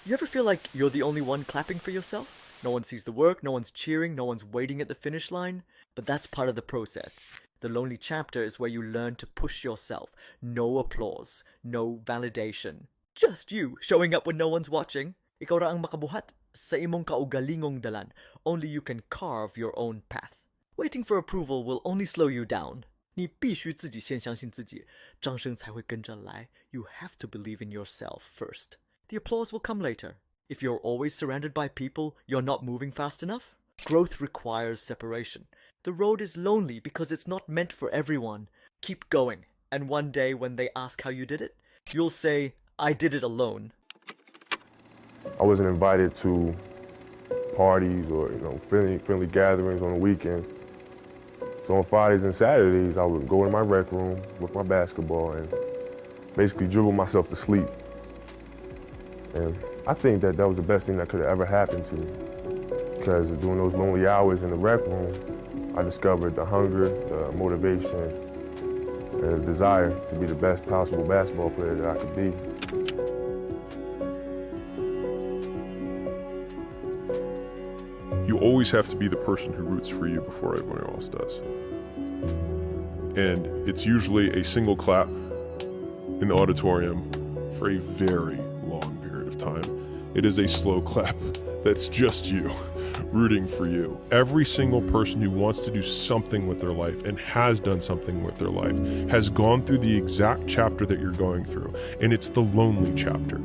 You ever feel like you're the only one clapping for yourself? No one sees the work, no one's cheering, no one's waiting at the finish line? But that's part of the process. The lonely chapter is where you learn to push yourself. No applause, no validation. Just you, showing up when no one's watching. Ikaw ra ang makabuhat sa imong kaugalingong dalan. Only you can carve your own path. Waiting for approval will only slow you down. 你必须自己先相信自己，掌声才会跟着来。You have to believe in yourself first. The applause will come later. If you're always surrounded by people, you're not moving fast enough. Growth requires separation. The road is lonely because it's not meant for everyone. Keep going, and one day when they ask how you did it, you'll say, I did it alone. I wasn't invited to parties or friendly gatherings on the weekend. So on Fridays and Saturdays, I would go in my rec room with my basketball and basically dribble myself to sleep. And I think that was the best thing that could have ever happened to me. Because during those lonely hours in the rec room, I discovered the hunger, the motivation, and the desire to be the best possible basketball player that I could be. You always have to be the person who roots for you before everyone else does. And it's usually a single clap in the auditorium for a very long period of time. It is a slow clap that's just you, rooting for you. Every single person who wants to do something with their life and has done something with their life has gone through the exact chapter that you're going through, and it's the lonely chapter.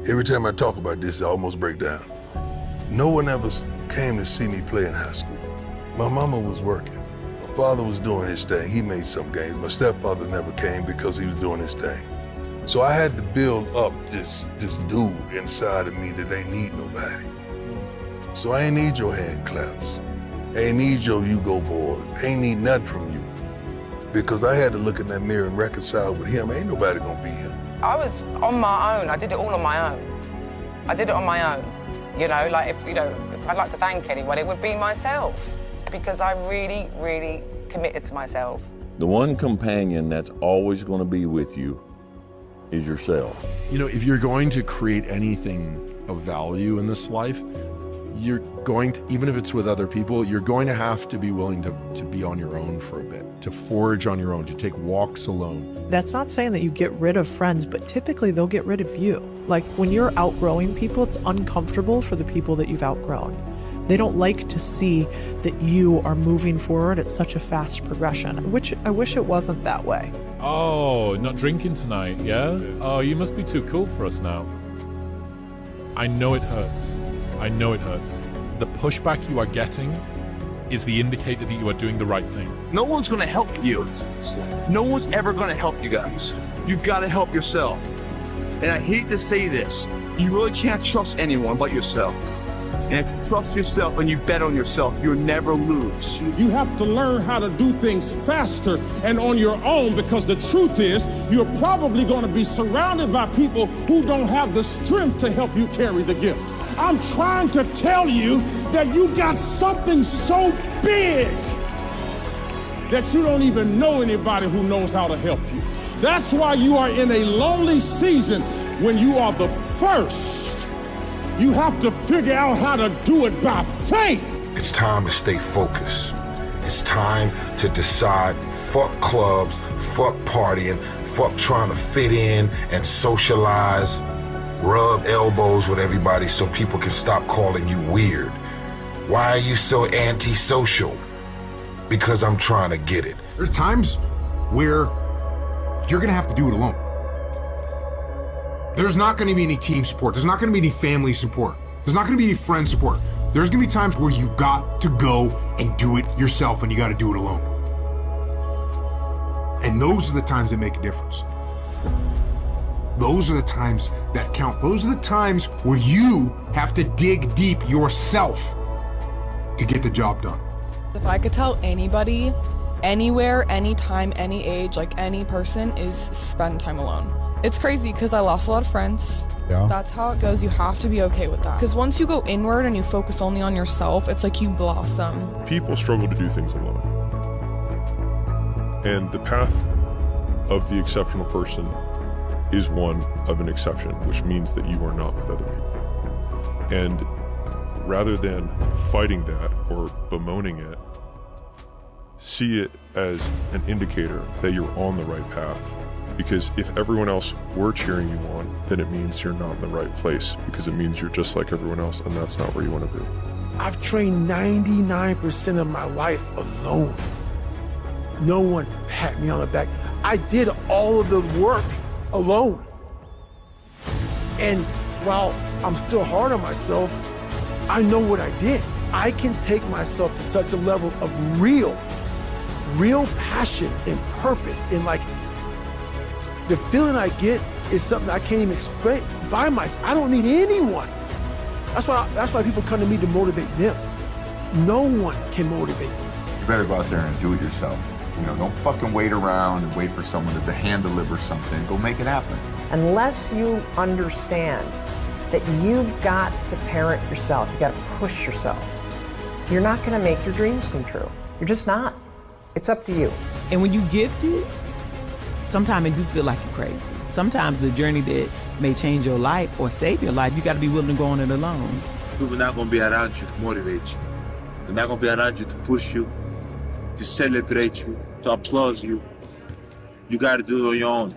Every time I talk about this, I almost break down. No one ever came to see me play in high school. My mama was working. My father was doing his thing. He made some games. My stepfather never came because he was doing his thing. So I had to build up this dude inside of me that ain't need nobody. So I ain't need your hand claps. I ain't need your you go board. I ain't need nothing from you. Because I had to look in that mirror and reconcile with him. Ain't nobody gonna be him. I was on my own. I did it all on my own. I did it on my own. If I'd like to thank anyone, it would be myself. Because I really, really committed to myself. The one companion that's always going to be with you is yourself. If you're going to create anything of value in this life, you're going to, even if it's with other people, you're going to have to be willing to be on your own for a bit, to forage on your own, to take walks alone. That's not saying that you get rid of friends, but typically they'll get rid of you. Like when you're outgrowing people, it's uncomfortable for the people that you've outgrown. They don't like to see that you are moving forward at such a fast progression, which I wish it wasn't that way. Oh, not drinking tonight, yeah? Oh, you must be too cool for us now. I know it hurts. I know it hurts. The pushback you are getting is the indicator that you are doing the right thing. No one's gonna help you. No one's ever gonna help you guys. You gotta help yourself. And I hate to say this, you really can't trust anyone but yourself. And if you trust yourself and you bet on yourself, you'll never lose. You have to learn how to do things faster and on your own, because the truth is, you're probably gonna be surrounded by people who don't have the strength to help you carry the gift. I'm trying to tell you that you got something so big that you don't even know anybody who knows how to help you. That's why you are in a lonely season when you are the first. You have to figure out how to do it by faith. It's time to stay focused. It's time to decide, fuck clubs, fuck partying, fuck trying to fit in and socialize. Rub elbows with everybody so people can stop calling you weird. Why are you so antisocial? Because I'm trying to get it. There's times where you're gonna have to do it alone. There's not gonna be any team support. There's not gonna be any family support. There's not gonna be any friend support. There's gonna be times where you've got to go and do it yourself, and you gotta do it alone. And those are the times that make a difference. Those are the times that count. Those are the times where you have to dig deep yourself to get the job done. If I could tell anybody, anywhere, anytime, any age, like any person, is spend time alone. It's crazy because I lost a lot of friends. Yeah. That's how it goes. You have to be okay with that. Because once you go inward and you focus only on yourself, it's like you blossom. People struggle to do things alone. And the path of the exceptional person is one of an exception, which means that you are not with other people. And rather than fighting that or bemoaning it, see it as an indicator that you're on the right path. Because if everyone else were cheering you on, then it means you're not in the right place, because it means you're just like everyone else, and that's not where you want to be. I've trained 99% of my life alone. No one pat me on the back. I did all of the work alone. And while I'm still hard on myself, I know what I did. I can take myself to such a level of real passion and purpose. And like, the feeling I get is something I can't even explain by myself. I don't need anyone. That's why people come to me to motivate them. No one can motivate me. You better go out there and do it yourself. You know, don't fucking wait around and wait for someone to hand deliver something. Go make it happen. Unless you understand that you've got to parent yourself, you got to push yourself, you're not going to make your dreams come true. You're just not. It's up to you. And when you gifted, sometimes it do feel like you're crazy. Sometimes the journey that may change your life or save your life, you got to be willing to go on it alone. People are not going to be around you to motivate you. They're not going to be around you to push you, to celebrate you, to applaud you. You got to do it on your own.